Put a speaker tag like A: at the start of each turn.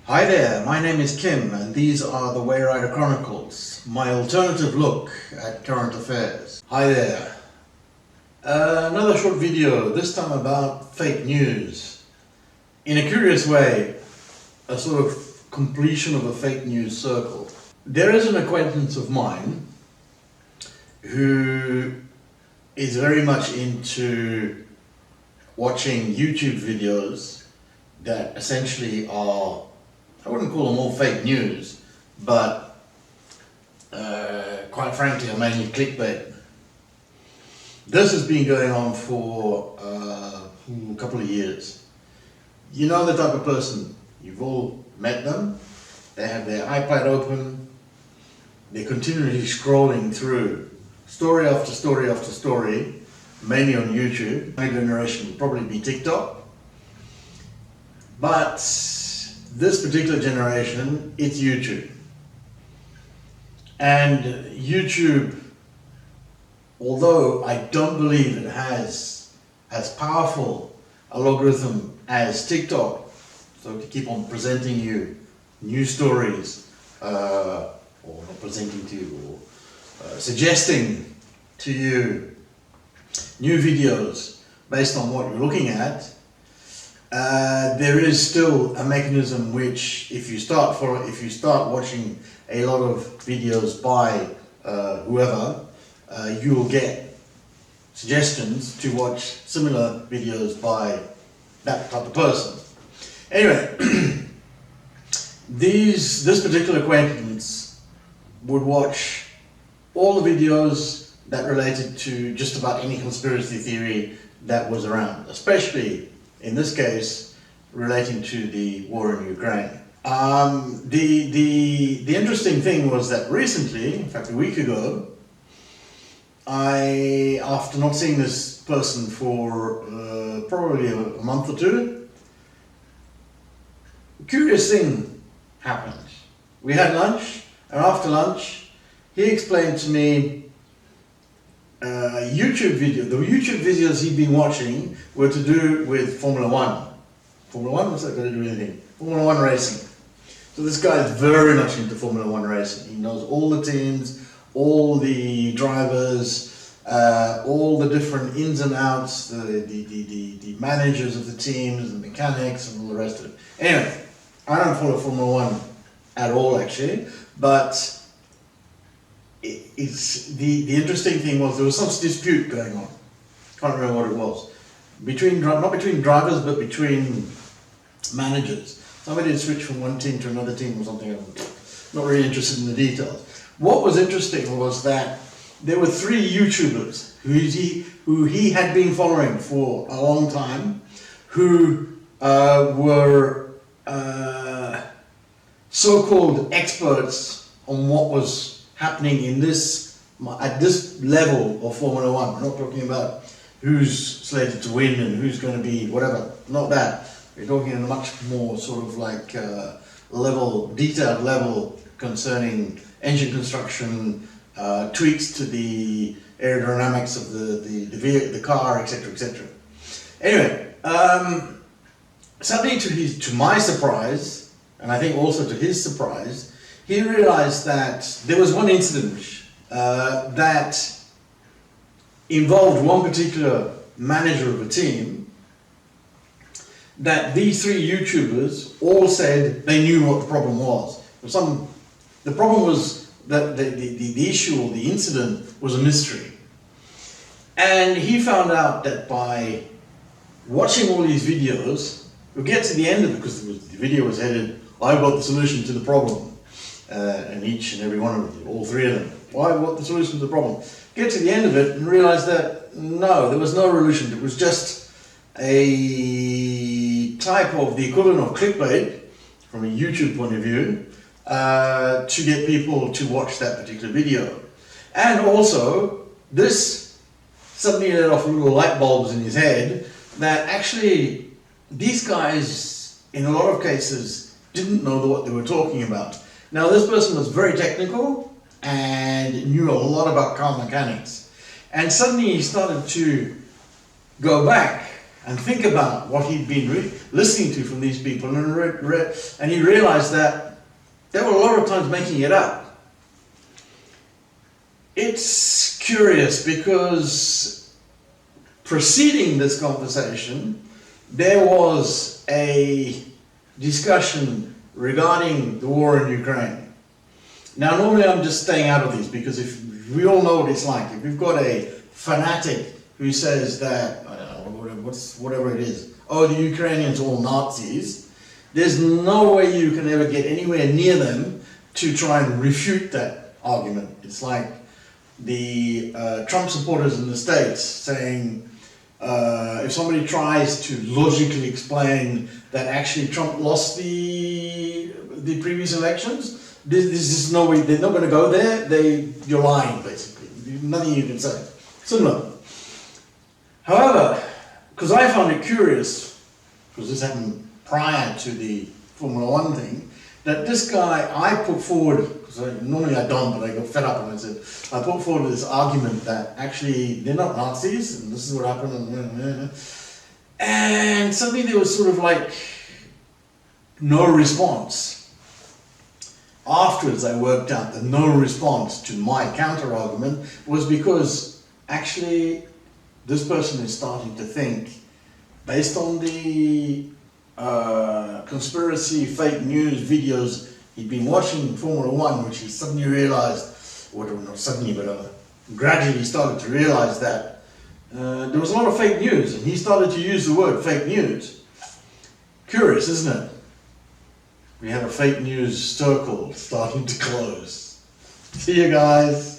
A: Hi there, my name is Kim and these are the Wayrider Chronicles, my alternative look at current affairs. Hi there. Another short video, this time about fake news. In a curious way, a sort of completion of a fake news circle. There is an acquaintance of mine who is very much into watching YouTube videos that essentially are, I wouldn't call them all fake news, but quite frankly are mainly clickbait. This has been going on for a couple of years. You know the type of person, you've all met them, they have their iPad open, they're continually scrolling through story after story after story, mainly on YouTube. My generation would probably be TikTok, but this particular generation, it's YouTube. And YouTube, although I don't believe it has as powerful a logarithm as TikTok, so to keep on presenting you new stories, or not presenting to you, or suggesting to you new videos based on what you're looking at, there is still a mechanism which, if you start watching a lot of videos by whoever, you will get suggestions to watch similar videos by that type of person. Anyway, this particular acquaintance would watch all the videos that related to just about any conspiracy theory that was around, especially in this case relating to the war in Ukraine. The interesting thing was that recently, in fact a week ago, after not seeing this person for probably a month or two, a curious thing happened. We had lunch, and after lunch he explained to me the YouTube videos he'd been watching were to do with Formula One. Formula One? What's that got to do with anything? Formula One racing. So this guy is very much into Formula One racing. He knows all the teams, all the drivers, all the different ins and outs, the managers of the teams, the mechanics, and all the rest of it. Anyway, I don't follow Formula One at all actually, but the interesting thing was there was some dispute going on. Can't remember what it was. Not between drivers, but between managers. Somebody had switched from one team to another team or something. I'm not really interested in the details. What was interesting was that there were 3 YouTubers who he had been following for a long time, who were so-called experts on what was happening at this level of Formula One. We're not talking about who's slated to win and who's going to be whatever. Not that. We're talking in a much more sort of like detailed level concerning engine construction, tweaks to the aerodynamics of the car, etc., etc. Anyway, suddenly to my surprise, and I think also to his surprise, he realized that there was one incident that involved one particular manager of a team, that these 3 YouTubers all said they knew what the problem was. The problem was that the issue or the incident was a mystery. And he found out that by watching all these videos, we'll get to the end of it because the video was headed, I've got the solution to the problem. And each and every one of them, all 3 of them, I've got the solution to the problem. Get to the end of it and realize that no, there was no solution. It was just a type of the equivalent of clickbait from a YouTube point of view to get people to watch that particular video. And also, this suddenly lit off little light bulbs in his head that actually these guys, in a lot of cases, didn't know what they were talking about. Now, this person was very technical and knew a lot about car mechanics. And suddenly he started to go back and think about what he'd been listening to from these people, and he realized that they were a lot of times making it up. It's curious because preceding this conversation, there was a discussion regarding the war in Ukraine. Now, normally I'm just staying out of these because if we all know what it's like. If you've got a fanatic who says that, I don't know, whatever it is, oh, the Ukrainians are all Nazis, there's no way you can ever get anywhere near them to try and refute that argument. It's like the Trump supporters in the States saying, if somebody tries to logically explain that actually Trump lost the previous elections, this is no way, they're not going to go there, you're lying basically, nothing you can say. Similar. However, because I found it curious, because this happened prior to the Formula One thing, that this guy, I put forward, because normally I don't, but I got fed up and I said, I put forward this argument that actually they're not Nazis, and this is what happened, and suddenly there was sort of like no response. Afterwards I worked out that no response to my counter-argument was because actually this person is starting to think, based on the conspiracy, fake news videos he'd been watching Formula One, which he suddenly realized, or not suddenly, but gradually started to realize that there was a lot of fake news, and he started to use the word fake news. Curious, isn't it? We have a fake news circle starting to close. See you guys.